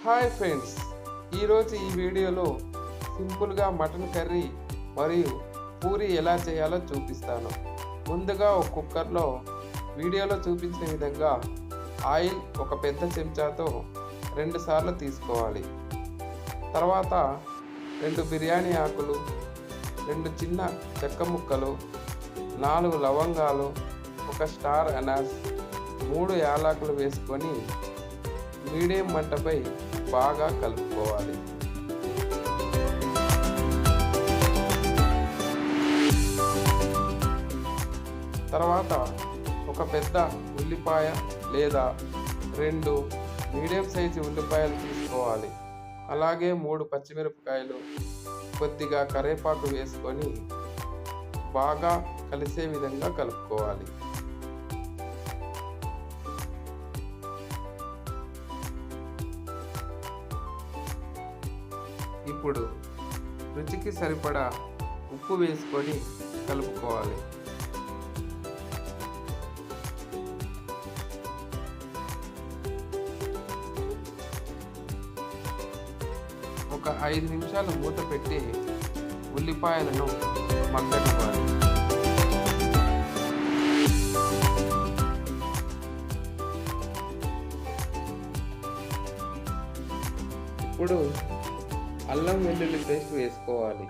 Hi friends, ఈరోజు ఈ వీడియోలో సింపుల్గా మటన్ కర్రీ మరియు పూరి ఎలా చేయాలో చూపిస్తాను. ముందుగా ఒక కుక్కర్లో వీడియోలో చూపించిన విధంగా ఆయిల్ ఒక పెద్ద చెంచాతో 2 సార్లు తీసుకోవాలి. తర్వాత 2 బిర్యానీ ఆకులు, 2 చిన్న చెక్క ముక్కలు, 4 లవంగాలు, 1 స్టార్ అనాస్, 3 యాలకులు వేసుకొని మీడియం మంటపై బాగా కలుపుకోవాలి. తర్వాత ఒక పెద్ద ఉల్లిపాయ లేదా 2 మీడియం సైజు ఉల్లిపాయలు తీసుకోవాలి. అలాగే 3 పచ్చిమిరపకాయలు, కొద్దిగా కరివేపాకు వేసుకొని బాగా కలిసే విధంగా కలుపుకోవాలి. ఇప్పుడు రుచికి సరిపడా ఉప్పు వేసుకొని కలుపుకోవాలి. ఒక 5 నిమిషాలు మూత పెట్టి ఉల్లిపాయలను మగ్గనివ్వాలి. ఇప్పుడు అల్లం వెల్లుల్లి పేస్ట్ వేసుకోవాలి.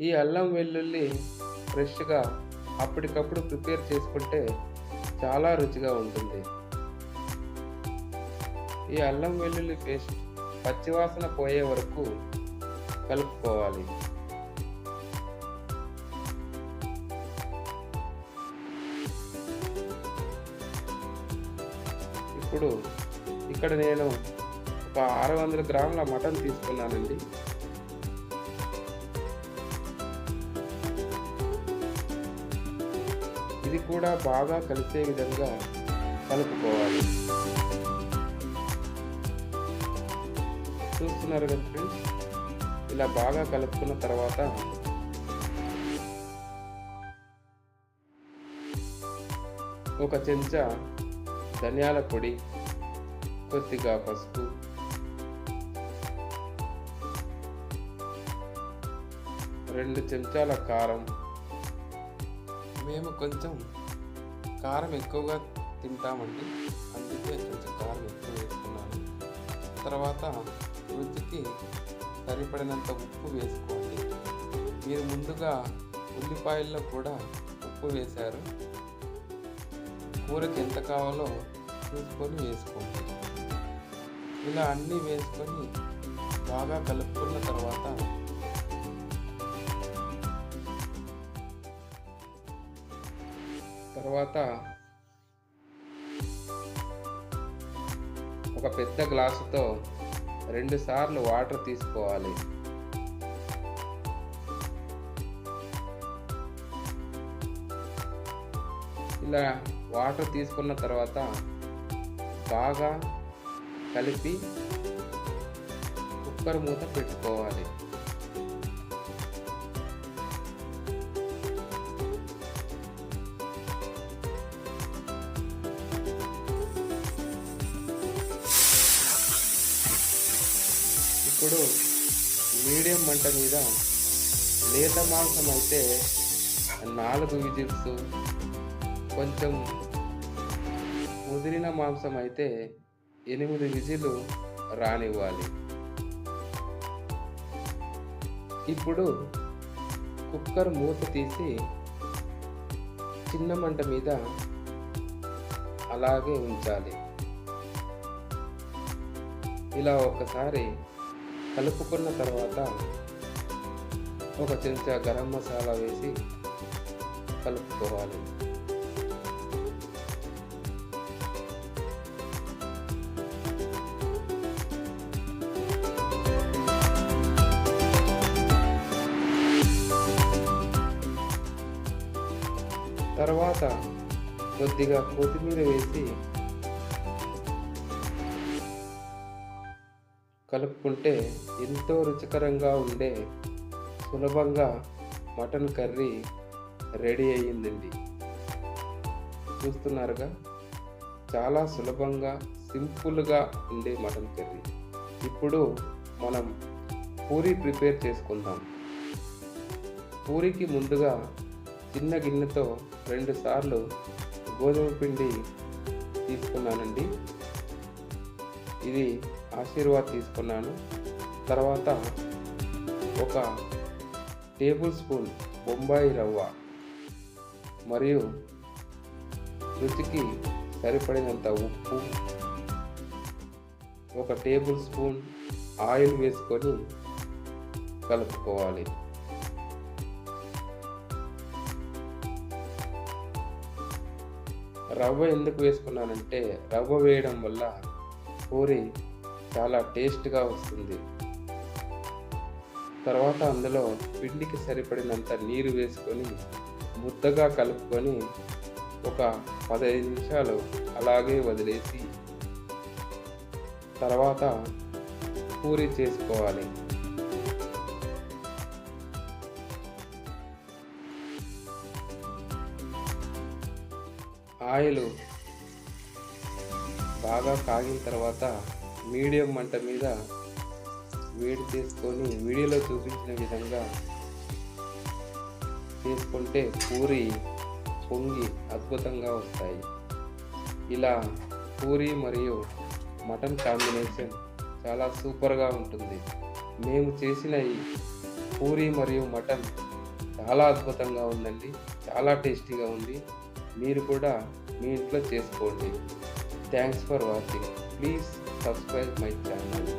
ఈ అల్లం వెల్లుల్లి ఫ్రెష్గా అప్పటికప్పుడు ప్రిపేర్ చేసుకుంటే చాలా రుచిగా ఉంటుంది. ఈ అల్లం వెల్లుల్లి పేస్ట్ పచ్చివాసన పోయే వరకు కలుపుకోవాలి. ఇప్పుడు ఇక్కడ నేను ఒక 600 గ్రాముల మటన్ తీసుకున్నానండి. ఇది కూడా బాగా కలిసే విధంగా కలుపుకోవాలి. చూస్తున్నారు కదా ఫ్రెండ్స్, ఇలా బాగా కలుపుకున్న తర్వాత ఒక చెంచా ధనియాల పొడి, కొద్దిగా పసుపు, 2 చెంచాల కారం. మేము కొంచెం కారం ఎక్కువగా తింటామండి, అందుకే కొంచెం కారం ఎక్కువ వేసుకున్నాను. తర్వాత రుచికి సరిపడినంత ఉప్పు వేసుకోండి. మీరు ముందుగా ఉల్లిపాయల్లో కూడా ఉప్పు వేశారు, కూరకి ఎంత కావాలో చూసుకొని వేసుకోండి. ఇలా అన్నీ వేసుకొని బాగా కలుపుకున్న తర్వాత ఒక పెద్ద గ్లాసుతో 2 సార్లు వాటర్ తీసుకోవాలి. ఇలా వాటర్ తీసుకున్న తర్వాత బాగా కలిపి కుక్కర్ మూత పెట్టుకోవాలి. ఇప్పుడు మీడియం మంట మీద లేత మాంసం అయితే 4 విజిల్స్, కొంచెం ముదిరిన మాంసం అయితే 8 విజిల్లు రానివ్వాలి. ఇప్పుడు కుక్కర్ మూత తీసి చిన్న మంట మీద అలాగే ఉంచాలి. ఇలా ఒకసారి కలుపుకున్న తర్వాత ఒక చెంచా గరం మసాలా వేసి కలుపుకోవాలి. తర్వాత కొద్దిగా కొత్తిమీర వేసి కలుపుకుంటే ఎంతో రుచికరంగా ఉండే సులభంగా మటన్ కర్రీ రెడీ అయ్యిందండి. చూస్తున్నారుగా, చాలా సులభంగా సింపుల్గా ఉండే మటన్ కర్రీ. ఇప్పుడు మనం పూరి ప్రిపేర్ చేసుకుందాం. పూరికి ముందుగా చిన్న గిన్నెతో 2 సార్లు గోధుమ పిండి తీసుకున్నానండి. ఇది ఆశీర్వాద్ తీసుకున్నాను. తర్వాత ఒక టేబుల్ స్పూన్ బొంబాయి రవ్వ మరియు రుచికి సరిపడినంత ఉప్పు, ఒక టేబుల్ స్పూన్ ఆయిల్ వేసుకొని కలుపుకోవాలి. రవ్వ ఎందుకు వేసుకున్నానంటే రవ్వ వేయడం వల్ల పూరి చాలా టేస్ట్గా వస్తుంది. తర్వాత అందులో పిండికి సరిపడినంత నీరు వేసుకొని ముద్దగా కలుపుకొని ఒక 15 నిమిషాలు అలాగే వదిలేసి తర్వాత పూరి చేసుకోవాలి. ఆయిల్ బాగా కాగిన తర్వాత మీడియం మంట మీద వేడి చేసుకొని వీడియోలో చూపించిన విధంగా చేసుకుంటే పూరి పొంగి అద్భుతంగా వస్తాయి. ఇలా పూరి మరియు మటన్ కాంబినేషన్ చాలా సూపర్గా ఉంటుంది. మేము చేసిన ఈ పూరి మరియు మటన్ చాలా అద్భుతంగా ఉందండి. చాలా టేస్టీగా ఉంది. మీరు కూడా మీ ఇంట్లో చేసుకోండి. Thanks for watching. Please subscribe my channel.